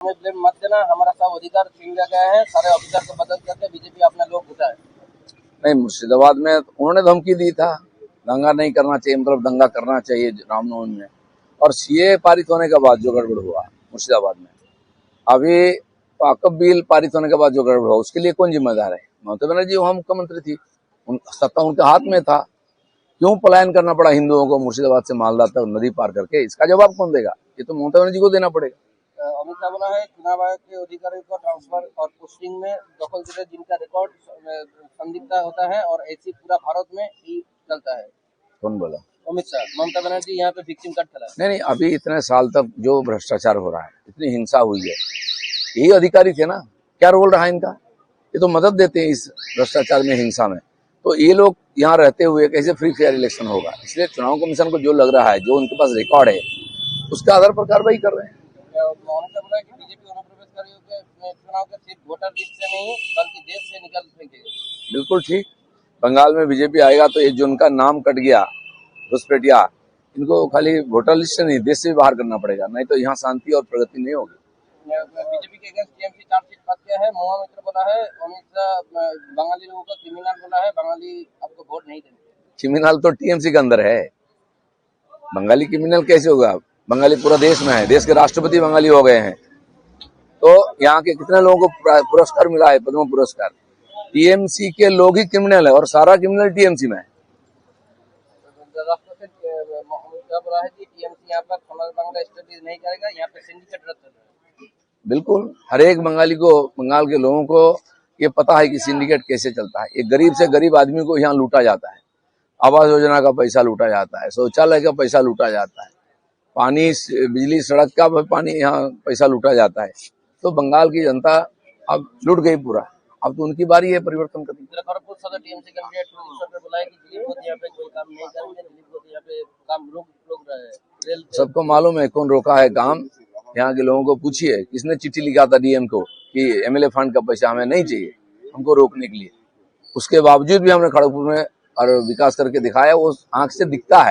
हमें मत देना, हमारा सब अधिकार छीन लिया गया है, सारे ऑफिसर को बदल करके बीजेपी अपना लोग घुटा है। नहीं, मुर्शिदाबाद में उन्होंने धमकी दी था, दंगा नहीं करना चाहिए, मतलब दंगा करना चाहिए रामनवमी में। और सीए पारित होने के बाद जो गड़बड़ हुआ मुर्शिदाबाद में, अभी वाकफ बिल पारित होने के बाद जो गड़बड़ हुआ, उसके लिए कौन जिम्मेदार है? ममता बनर्जी वहां मुख्यमंत्री थी, सत्ता उनके हाथ में था। क्यों पलायन करना पड़ा हिंदुओं को मुर्शिदाबाद से मालदा तक नदी पार करके? इसका जवाब कौन देगा? ये तो ममता बनर्जी को देना पड़ेगा। अमित शाह बोला है चुनाव आयोग के अधिकारियों को ट्रांसफर और पोस्टिंग में दखल देते जिनका रिकॉर्ड संदिग्ध होता है और ऐसी पूरा भारत में ही चलता है। कौन बोला? अमित शाह। ममता बनर्जी यहाँ पे विक्टिम कार्ड चला। नहीं, अभी इतने साल तक जो भ्रष्टाचार हो रहा है, इतनी हिंसा हुई है, यही अधिकारी थे ना। क्या रोल रहा इनका? ये तो मदद देते हैं इस भ्रष्टाचार में, हिंसा में। तो ये लोग यहाँ रहते हुए कैसे फ्री फेयर इलेक्शन होगा? इसलिए चुनाव कमीशन को जो लग रहा है, जो उनके पास रिकॉर्ड है, उसके आधार पर कार्रवाई कर रहे हैं। बीजेपी अनुप्रवेशकारियों के चुनाव के सिर्फ वोटर लिस्ट से नहीं बल्कि देश से निकल फेंकेगा। बिल्कुल ठीक। बंगाल में बीजेपी आएगा तो ये जो उनका नाम कट गया घुसपैठिया, इनको खाली वोटर लिस्ट से नहीं, देश से भी बाहर करना पड़ेगा, नहीं तो यहाँ शांति और प्रगति नहीं होगी। बीजेपी के अगेंस्ट टीएमसी चार्जशीट बात किया है, महुआ मित्र बोला है, अमित शाह बंगाली लोगों को क्रिमिनल बोला है, बंगाली आपको वोट नहीं देंगे। क्रिमिनल तो टीएमसी के अंदर है, बंगाली क्रिमिनल कैसे होगा? बंगाली पूरा देश में है, देश के राष्ट्रपति बंगाली हो गए हैं। तो यहाँ के कितने लोगों को पुरस्कार मिला है, पद्म पुरस्कार? टीएमसी के लोग ही क्रिमिनल है और सारा क्रिमिनल टीएमसी में है। बोला है कि टीएमसी यहाँ पर बांग्ला स्टडीज नहीं करेगा, यहाँ पे सिंडिकेट रद्द कर रहा है। बिल्कुल, हर एक बंगाली को, बंगाल के लोगों को ये पता है कि सिंडिकेट कैसे चलता है। एक गरीब से गरीब आदमी को यहाँ लूटा जाता है, आवास योजना का पैसा लूटा जाता है, शौचालय का पैसा लूटा जाता है, पानी, बिजली, सड़क का पानी, यहाँ पैसा लूटा जाता है। तो बंगाल की जनता अब लूट गई पूरा। अब तो उनकी बारी है परिवर्तन करने की। खड़गपुर सदर टीएमसी कैंडिडेट बोला है कि दिलीप घोष यहाँ पे कोई काम नहीं करेंगे, दिलीप घोष यहाँ पे काम रोक रहे हैं। सबको मालूम है कौन रोका है काम। यहाँ के लोगों को पूछिए, किसने चिट्ठी लिखा था डीएम को कि एमएलए फंड का पैसा हमें नहीं चाहिए, हमको रोकने के लिए। उसके बावजूद भी हमने खड़गपुर में और विकास करके दिखाया, वो आंख से दिखता है।